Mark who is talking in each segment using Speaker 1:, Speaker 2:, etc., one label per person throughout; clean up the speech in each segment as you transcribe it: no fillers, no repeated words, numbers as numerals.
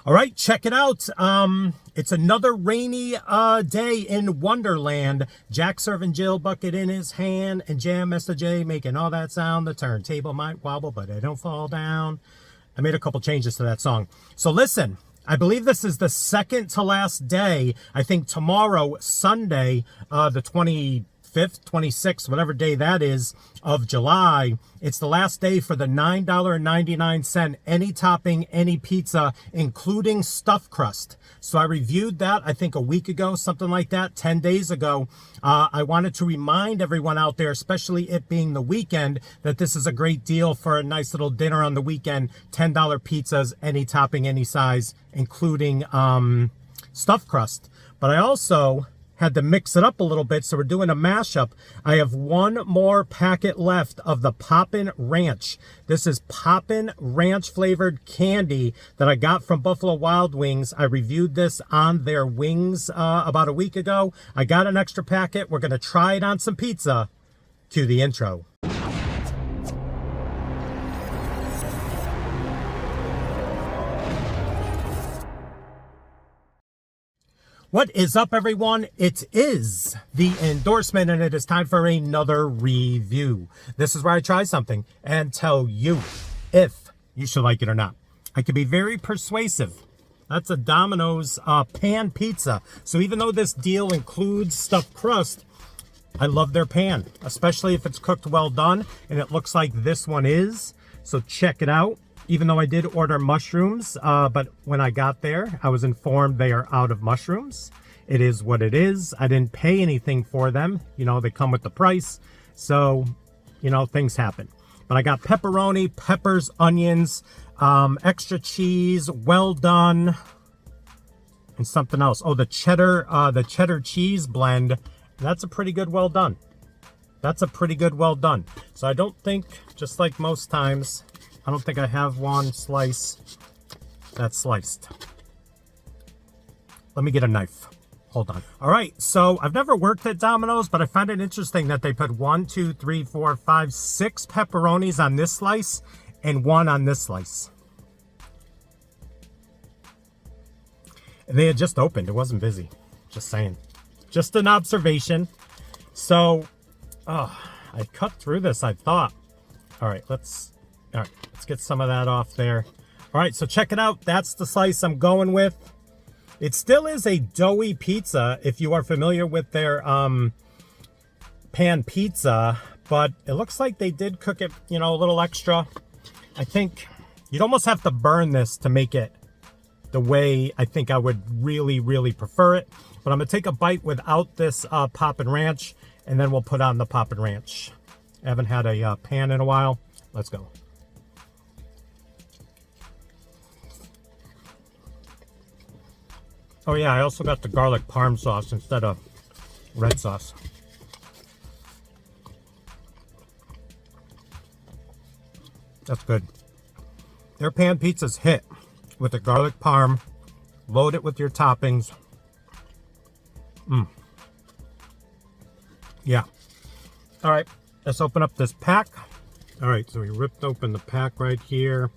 Speaker 1: All right, check it out. It's another rainy day in Wonderland. Jack serving Jill, bucket in his hand, and Jam Master J making all that sound. The turntable might wobble, but it don't fall down. I made a couple changes to that song. So listen, I believe this is the second to last day. I think tomorrow, Sunday, the 25th, 26th, whatever day that is, of July, it's the last day for the $9.99 any topping, any pizza, including stuffed crust. So I reviewed that, I think a week ago, something like that, 10 days ago. I wanted to remind everyone out there, especially it being the weekend, that this is a great deal for a nice little dinner on the weekend. $10 pizzas, any topping, any size, including stuffed crust. But I also had to mix it up a little bit, so we're doing a mashup. I have one more packet left of the Poppin Ranch. This is Poppin Ranch flavored candy that I got from Buffalo Wild Wings. I reviewed this on their wings about a week ago. I got an extra packet. We're gonna try it on some pizza. Cue the intro. What is up, everyone? It is the endorsement, and it is time for another review. This is where I try something and tell you if you should like it or not. I can be very persuasive. That's a Domino's pan pizza. So even though this deal includes stuffed crust, I love their pan, especially if it's cooked well done, and it looks like this one is. So check it out. Even though I did order mushrooms, but when I got there, I was informed they are out of mushrooms. It is what it is. I didn't pay anything for them. You know, they come with the price. So, you know, things happen. But I got pepperoni, peppers, onions, extra cheese, well done, and something else. Oh, the cheddar cheese blend. That's a pretty good well done. That's a pretty good well done. So I don't think, just like most times, I don't think I have one slice that's sliced. Let me get a knife. Hold on. All right, so I've never worked at Domino's, but I find it interesting that they put 6 pepperonis on this slice and 1 on this slice. And they had just opened. It wasn't busy. Just saying. Just an observation. So, I cut through this, I thought. All right, let's get some of that off there. All right, so check it out. That's the slice I'm going with. It still is a doughy pizza if you are familiar with their pan pizza, but it looks like they did cook it, you know, a little extra. I think you'd almost have to burn this to make it the way I think I would really, really prefer it. But I'm gonna take a bite without this Poppin Ranch, and then we'll put on the Poppin Ranch. I haven't had a pan in a while. Let's go. Oh yeah, I also got the garlic parm sauce instead of red sauce. That's good. Their pan pizzas hit with the garlic parm. Load it with your toppings. Yeah. All right, let's open up this pack. All right, so we ripped open the pack right here.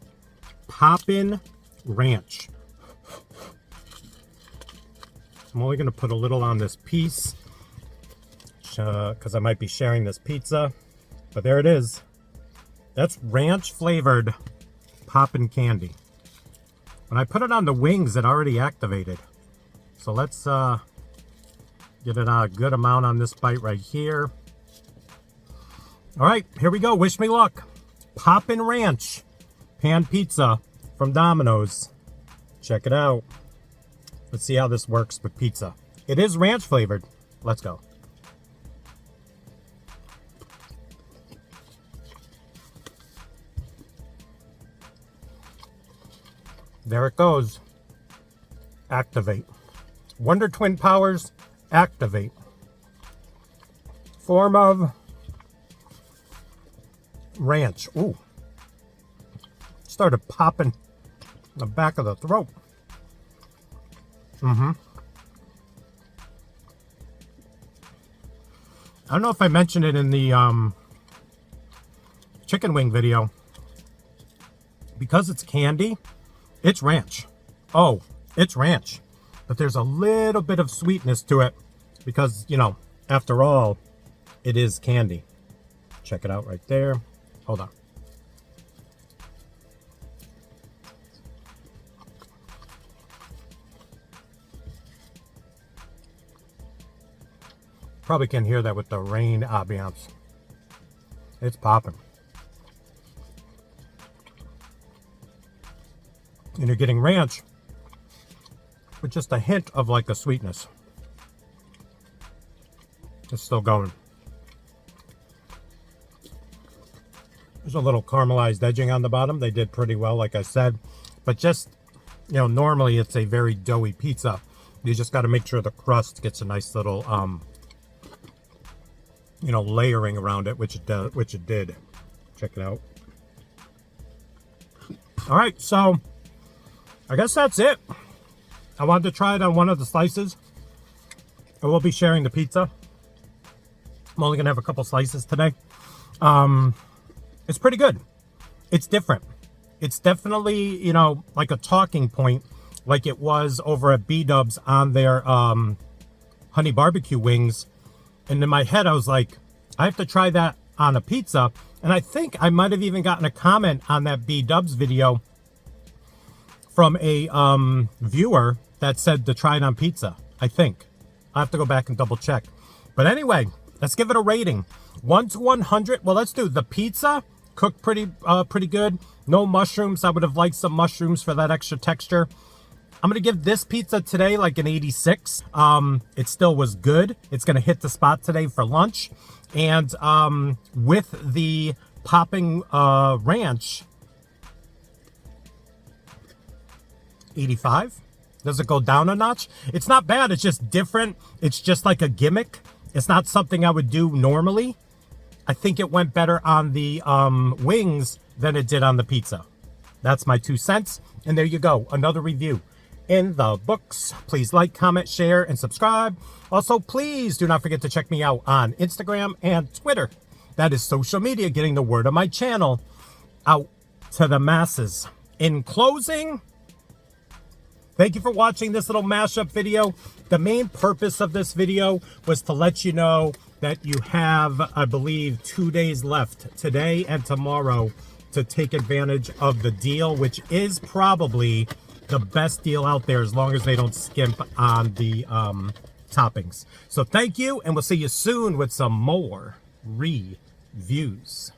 Speaker 1: Poppin Ranch. I'm only going to put a little on this piece because I might be sharing this pizza. But there it is. That's ranch flavored Poppin candy. When I put it on the wings, it already activated. So let's get a good amount on this bite right here. All right, here we go. Wish me luck. Poppin Ranch pan pizza from Domino's. Check it out. Let's see how this works with pizza. It is ranch flavored. Let's go. There it goes. Activate. Wonder Twin powers, activate. Form of ranch. Ooh. Started popping the back of the throat. I don't know if I mentioned it in the chicken wing video. Because it's candy, it's ranch. Oh, it's ranch, but there's a little bit of sweetness to it because, you know, after all, it is candy. Check it out right there. Hold on. Probably can hear that with the rain ambiance. It's popping. And you're getting ranch with just a hint of like a sweetness. It's still going. There's a little caramelized edging on the bottom. They did pretty well, like I said. But just, you know, normally it's a very doughy pizza. You just got to make sure the crust gets a nice little, you know, layering around it, which it did. Check it out. All right, so I guess that's it. I wanted to try it on one of the slices. I will be sharing the pizza. I'm only gonna have a couple slices today. It's pretty good. It's different. It's definitely, you know, like a talking point, like it was over at BDUBS on their honey barbecue wings. And in my head, I was like, I have to try that on a pizza. And I think I might have even gotten a comment on that BDUBS video from a viewer that said to try it on pizza. I think. I'll have to go back and double check. But anyway, let's give it a rating. 1 to 100. Well, let's do the pizza. Cooked pretty good. No mushrooms. I would have liked some mushrooms for that extra texture. I'm going to give this pizza today like an 86. It still was good. It's going to hit the spot today for lunch. And with the Poppin Ranch, 85. Does it go down a notch? It's not bad. It's just different. It's just like a gimmick. It's not something I would do normally. I think it went better on the wings than it did on the pizza. That's my 2 cents. And there you go. Another review in the books. Please like, comment, share, and subscribe. Also, please do not forget to check me out on Instagram and Twitter. That is social media, getting the word of my channel out to the masses. In closing, thank you for watching this little mashup video. The main purpose of this video was to let you know that you have, I believe, 2 days left, today and tomorrow, to take advantage of the deal, which is probably the best deal out there as long as they don't skimp on the toppings. So thank you, and we'll see you soon with some more reviews.